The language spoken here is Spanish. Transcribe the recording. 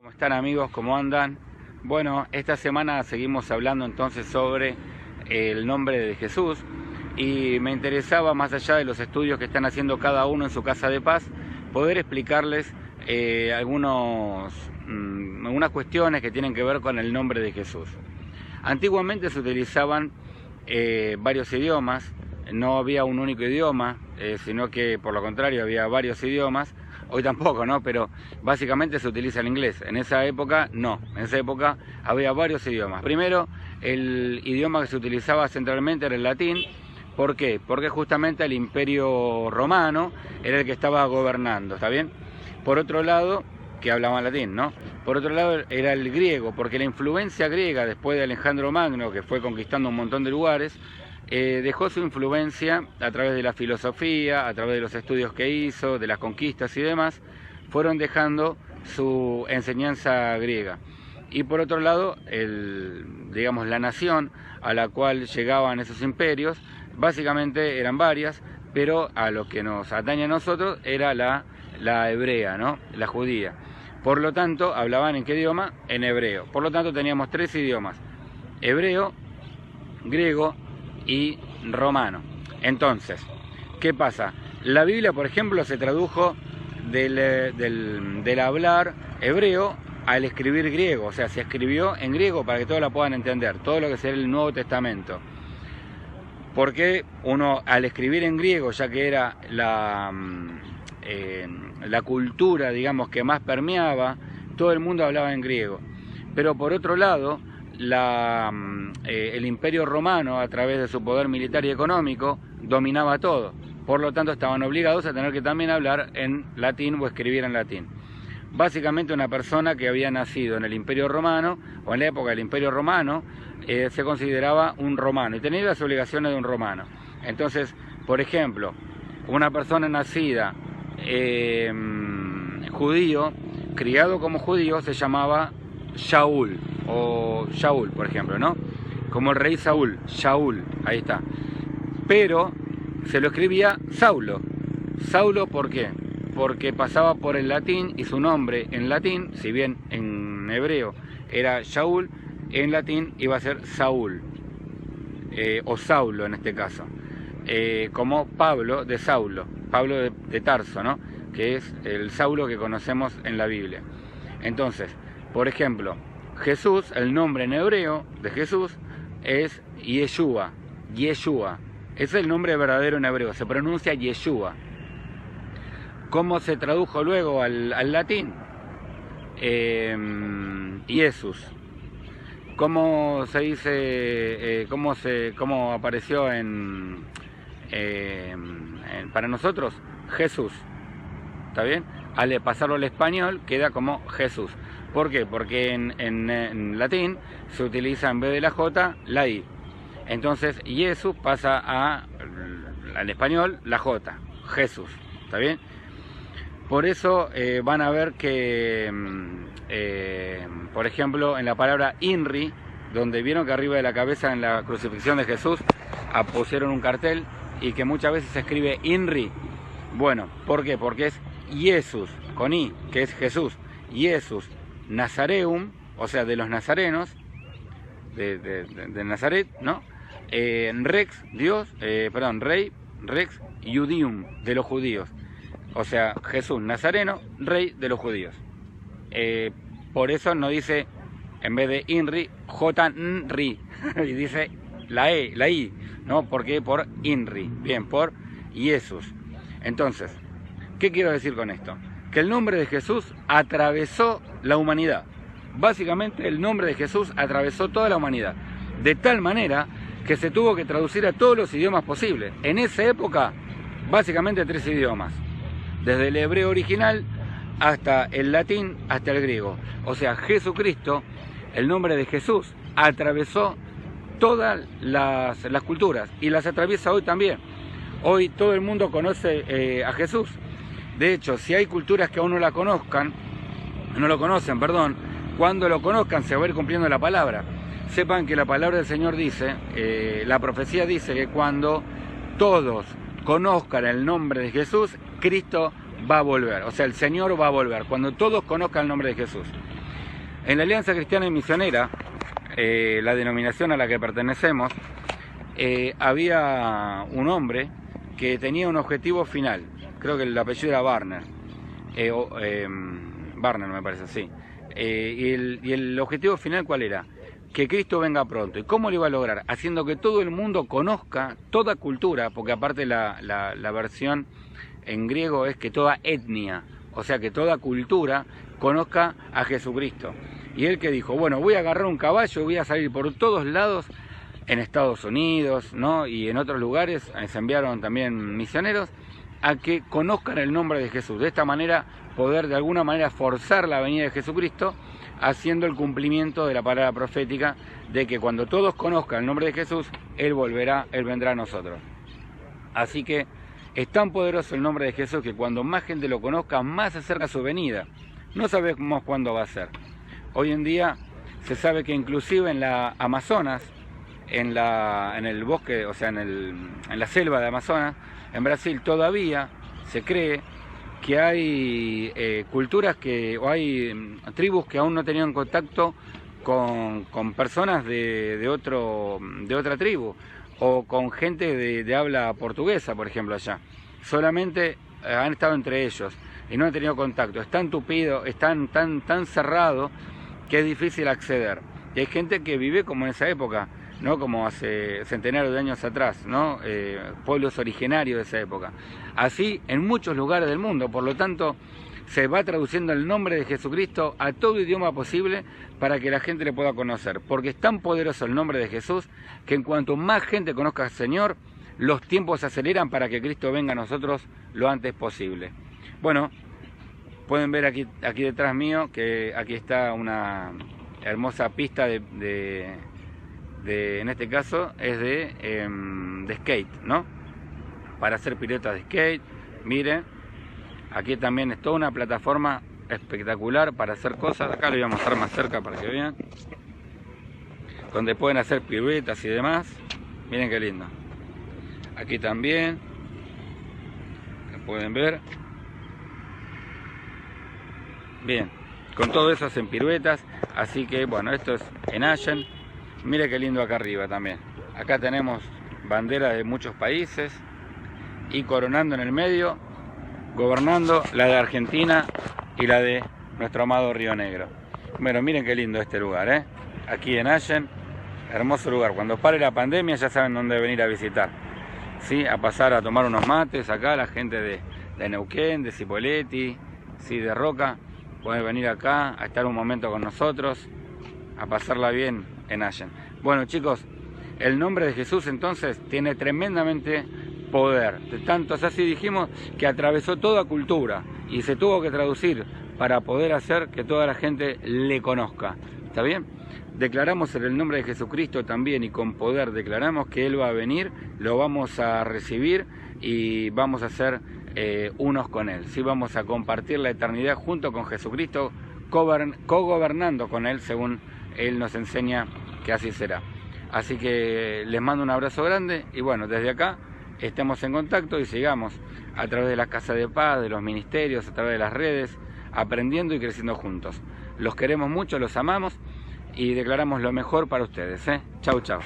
¿Cómo están, amigos? ¿Cómo andan? Bueno, esta semana seguimos hablando entonces sobre el nombre de Jesús y me interesaba, más allá de los estudios que están haciendo cada uno en su casa de paz, poder explicarles algunas cuestiones que tienen que ver con el nombre de Jesús. Antiguamente se utilizaban varios idiomas, no había un único idioma, sino que por lo contrario había varios idiomas. Hoy tampoco, ¿no? Pero básicamente se utiliza el inglés. En esa época, no. En esa época había varios idiomas. Primero, el idioma que se utilizaba centralmente era el latín. ¿Por qué? Porque justamente el Imperio Romano era el que estaba gobernando, ¿está bien? Por otro lado, que hablaban latín, ¿no? Por otro lado era el griego, porque la influencia griega después de Alejandro Magno, que fue conquistando un montón de lugares, dejó su influencia a través de la filosofía, a través de los estudios que hizo, de las conquistas y demás, fueron dejando su enseñanza griega. Y por otro lado, digamos, la nación a la cual llegaban esos imperios, básicamente eran varias, pero a lo que nos atañe a nosotros era la hebrea, ¿no? La judía. Por lo tanto, hablaban ¿en qué idioma? En hebreo. Por lo tanto, teníamos tres idiomas: hebreo, griego y romano. Entonces, ¿qué pasa? La Biblia, por ejemplo, se tradujo del hablar hebreo al escribir griego, o sea, se escribió en griego para que todos la puedan entender, todo lo que será el Nuevo Testamento. Porque uno, al escribir en griego, ya que era la cultura, digamos, que más permeaba, todo el mundo hablaba en griego. Pero por otro lado, el Imperio Romano, a través de su poder militar y económico, dominaba todo. Por lo tanto, estaban obligados a tener que también hablar en latín o escribir en latín. Básicamente, una persona que había nacido en el Imperio Romano, o en la época del Imperio Romano, se consideraba un romano y tenía las obligaciones de un romano. Entonces, por ejemplo, una persona nacida judío, criado como judío, se llamaba Shaul, o Shaul, por ejemplo, ¿no? Como el rey Saúl, Shaul, ahí está. Pero se lo escribía Saulo. Saulo, ¿por qué? Porque pasaba por el latín y su nombre en latín, si bien en hebreo era Shaul, en latín iba a ser Saúl, o Saulo en este caso, como Pablo de Saulo, Pablo de Tarso, ¿no? Que es el Saulo que conocemos en la Biblia. Entonces, por ejemplo, Jesús, el nombre en hebreo de Jesús es Yeshua, Yeshua. Ese es el nombre verdadero en hebreo, se pronuncia Yeshua. ¿Cómo se tradujo luego al latín? Jesús. ¿Cómo se dice, cómo apareció para nosotros? Jesús. ¿Está bien? Al pasarlo al español queda como Jesús. ¿Por qué? Porque en latín se utiliza en vez de la J, la I. Entonces Jesús pasa al español la J, Jesús. ¿Está bien? Por eso van a ver que, por ejemplo, en la palabra INRI, donde vieron que arriba de la cabeza en la crucifixión de Jesús pusieron un cartel y que muchas veces se escribe INRI. Bueno, ¿por qué? Porque es Jesús, con I, que es Jesús. Jesús Nazareum, o sea, de los nazarenos, de Nazaret, ¿no? Rex, Dios, Rey, Rex Judium, de los judíos. O sea, Jesús Nazareno, rey de los judíos. Por eso no dice, en vez de INRI, J-N-RI, y dice la E, la I, ¿no? ¿Por qué? Por INRI, bien, por Jesús. Entonces, ¿qué quiero decir con esto? Que el nombre de Jesús atravesó la humanidad. Básicamente, el nombre de Jesús atravesó toda la humanidad. De tal manera que se tuvo que traducir a todos los idiomas posibles. En esa época, básicamente 3 idiomas. Desde el hebreo original hasta el latín, hasta el griego. O sea, Jesucristo, el nombre de Jesús, atravesó todas las culturas y las atraviesa hoy también. Hoy todo el mundo conoce a Jesús. De hecho, si hay culturas que aún no lo conocen, cuando lo conozcan se va a ir cumpliendo la palabra. Sepan que la palabra del Señor dice, la profecía dice que cuando todos conozcan el nombre de Jesús, Cristo va a volver, o sea, el Señor va a volver, cuando todos conozcan el nombre de Jesús. En la Alianza Cristiana y Misionera, la denominación a la que pertenecemos, había un hombre que tenía un objetivo final. Creo que el apellido era Barner. Barner me parece, sí. Y el objetivo final, ¿cuál era? Que Cristo venga pronto. ¿Y cómo lo iba a lograr? Haciendo que todo el mundo conozca toda cultura, porque aparte la versión en griego es que toda etnia, o sea que toda cultura conozca a Jesucristo. Y él que dijo, bueno, voy a agarrar un caballo, voy a salir por todos lados, en Estados Unidos, ¿no? Y en otros lugares, se enviaron también misioneros, a que conozcan el nombre de Jesús. De esta manera, poder de alguna manera forzar la venida de Jesucristo, haciendo el cumplimiento de la palabra profética de que cuando todos conozcan el nombre de Jesús, Él volverá, Él vendrá a nosotros. Así que es tan poderoso el nombre de Jesús que cuando más gente lo conozca, más se acerca su venida. No sabemos cuándo va a ser. Hoy en día se sabe que inclusive en la Amazonas, en el bosque, o sea, en la selva de Amazonas, en Brasil todavía se cree que hay culturas o hay tribus que aún no tenían contacto con personas de otra tribu, o con gente de habla portuguesa, por ejemplo, allá. Solamente han estado entre ellos y no han tenido contacto. Es tan tupido, es tan cerrado que es difícil acceder. Y hay gente que vive como en esa época, ¿no? Como hace centenarios de años atrás, ¿no? Pueblos originarios de esa época. Así en muchos lugares del mundo, por lo tanto, se va traduciendo el nombre de Jesucristo a todo idioma posible para que la gente le pueda conocer. Porque es tan poderoso el nombre de Jesús que en cuanto más gente conozca al Señor, los tiempos se aceleran para que Cristo venga a nosotros lo antes posible. Bueno, pueden ver aquí detrás mío que aquí está una hermosa pista en este caso es de skate, ¿no? Para hacer piruetas de skate. Miren, aquí también es toda una plataforma espectacular para hacer cosas. Acá lo voy a mostrar más cerca para que vean, donde pueden hacer piruetas y demás. Miren qué lindo. Aquí también lo pueden ver. Bien, con todo eso hacen piruetas. Así que bueno, esto es en Allen. Mire qué lindo acá arriba también. Acá tenemos banderas de muchos países y coronando en el medio, gobernando la de Argentina y la de nuestro amado Río Negro. Bueno, miren qué lindo este lugar, ¿eh? Aquí en Allen, hermoso lugar. Cuando pare la pandemia ya saben dónde venir a visitar, ¿sí? A pasar a tomar unos mates acá, la gente de Neuquén, de Cipolletti, ¿sí? De Roca, pueden venir acá a estar un momento con nosotros, a pasarla bien en Allen. Bueno, chicos, el nombre de Jesús entonces tiene tremendamente poder. De tantos así dijimos que atravesó toda cultura y se tuvo que traducir para poder hacer que toda la gente le conozca. ¿Está bien? Declaramos en el nombre de Jesucristo también y con poder declaramos que Él va a venir, lo vamos a recibir y vamos a ser unos con Él. ¿Sí? Vamos a compartir la eternidad junto con Jesucristo, cogobernando con Él según Él nos enseña que así será. Así que les mando un abrazo grande y bueno, desde acá estemos en contacto y sigamos a través de la Casa de Paz, de los ministerios, a través de las redes, aprendiendo y creciendo juntos. Los queremos mucho, los amamos y declaramos lo mejor para ustedes, ¿eh? Chau, chau.